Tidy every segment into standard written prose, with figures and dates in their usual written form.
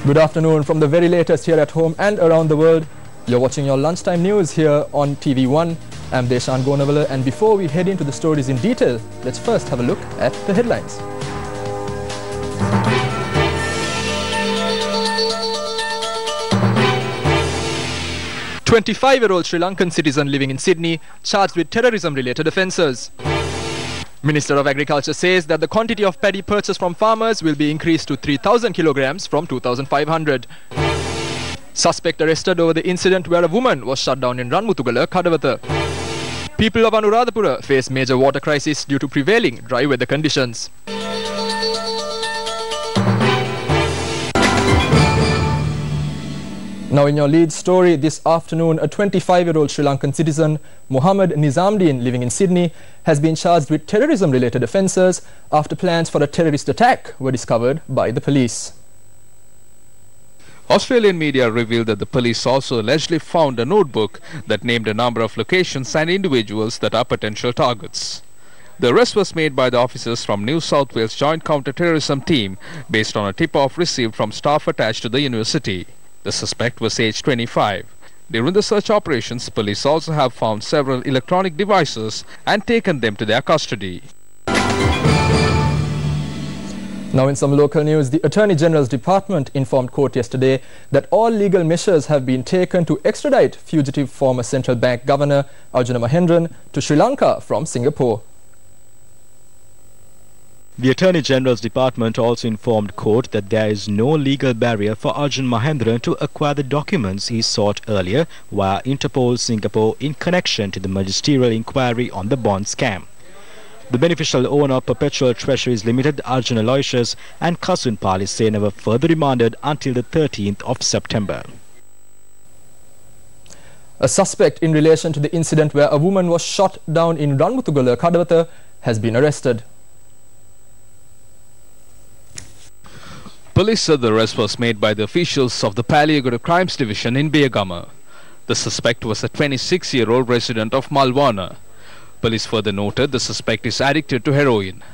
Good afternoon from the very latest here at home and around the world. You're watching your lunchtime news here on TV1. I'm Deshan Gonavala, and before we head into the stories in detail, let's first have a look at the headlines. A 25-year-old Sri Lankan citizen living in Sydney charged with terrorism-related offences. Minister of Agriculture says that the quantity of paddy purchased from farmers will be increased to 3,000 kilograms from 2,500. Suspect arrested over the incident where a woman was shot down in Ranmutugala, Kadawatha. People of Anuradhapura face major water crisis due to prevailing dry weather conditions. Now in your lead story this afternoon, a 25-year-old Sri Lankan citizen, Muhammad Nizamdeen, living in Sydney, has been charged with terrorism-related offences after plans for a terrorist attack were discovered by the police. Australian media revealed that the police also allegedly found a notebook that named a number of locations and individuals that are potential targets. The arrest was made by the officers from New South Wales Joint Counter-Terrorism Team based on a tip-off received from staff attached to the university. The suspect was aged 25. During the search operations, police also have found several electronic devices and taken them to their custody. Now in some local news, the Attorney General's Department informed court yesterday that all legal measures have been taken to extradite fugitive former Central Bank Governor Arjuna Mahendran to Sri Lanka from Singapore. The Attorney General's Department also informed court that there is no legal barrier for Arjun Mahendran to acquire the documents he sought earlier via Interpol Singapore in connection to the magisterial inquiry on the bond scam. The beneficial owner of Perpetual Treasuries Limited, Arjun Aloysius, and Kasun Palise were further remanded until the 13th of September. A suspect in relation to the incident where a woman was shot down in Ranmutugala, Kadawatha, has been arrested. Police said the arrest was made by the officials of the Palliaguda Crimes Division in Beyagama. The suspect was a 26-year-old resident of Malwana. Police further noted the suspect is addicted to heroin.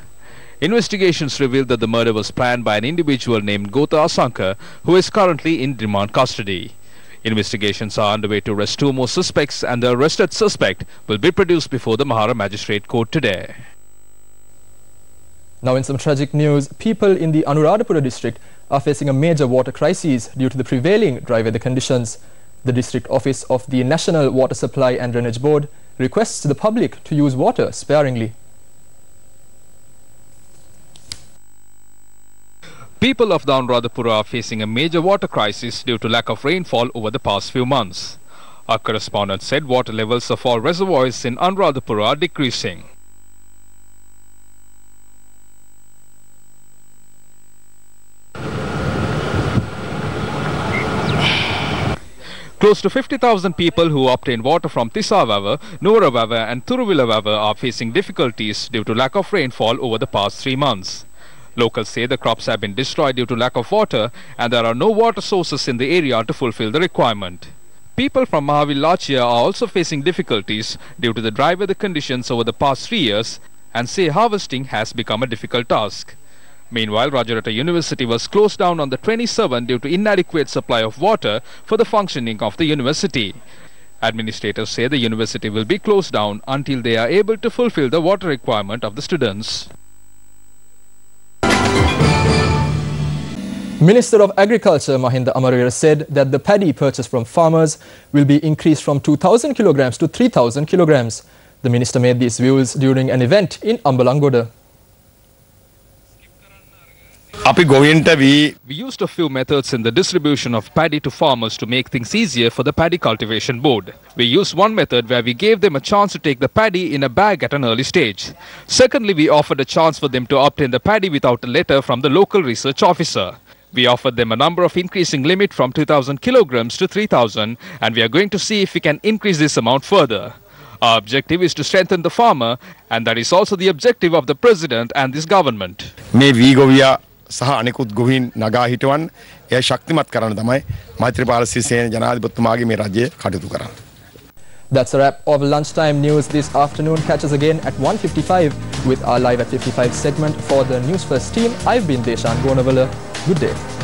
Investigations revealed that the murder was planned by an individual named Gota Asanka, who is currently in remand custody. Investigations are underway to arrest 2 more suspects, and the arrested suspect will be produced before the Mahara Magistrate Court today. Now in some tragic news, people in the Anuradhapura district are facing a major water crisis due to the prevailing dry weather conditions. The district office of the National Water Supply and Drainage Board requests the public to use water sparingly. People of the Anuradhapura are facing a major water crisis due to lack of rainfall over the past few months. Our correspondent said water levels of all reservoirs in Anuradhapura are decreasing. Close to 50,000 people who obtain water from Tisavava, Nuvaravava and Thuruvilavava are facing difficulties due to lack of rainfall over the past 3 months. Locals say the crops have been destroyed due to lack of water, and there are no water sources in the area to fulfill the requirement. People from Mahavillachia are also facing difficulties due to the dry weather conditions over the past 3 years, and say harvesting has become a difficult task. Meanwhile, Rajarata University was closed down on the 27th due to inadequate supply of water for the functioning of the university. Administrators say the university will be closed down until they are able to fulfill the water requirement of the students. Minister of Agriculture Mahinda Amarwera said that the paddy purchased from farmers will be increased from 2,000 kilograms to 3,000 kilograms. The minister made these views during an event in Ambalangoda. We used a few methods in the distribution of paddy to farmers to make things easier for the Paddy Cultivation Board. We used one method where we gave them a chance to take the paddy in a bag at an early stage. Secondly, we offered a chance for them to obtain the paddy without a letter from the local research officer. We offered them a number of increasing limit from 2,000 kilograms to 3,000, and we are going to see if we can increase this amount further. Our objective is to strengthen the farmer, and that is also the objective of the President and this government. සහ අනිකුත් ගොවීන් නගා හිටවන් එය ශක්තිමත් කරන්න තමයි මෛත්‍රීපාල සිරිසේන ජනාධිපතිතුමාගේ මේ රජය කටයුතු කරන්නේ. That's a wrap of lunchtime news this afternoon. Catch us again at 1:55 with our Live at 55 segment for the Newsfirst team. I've been Deshan Gonavala. Good day.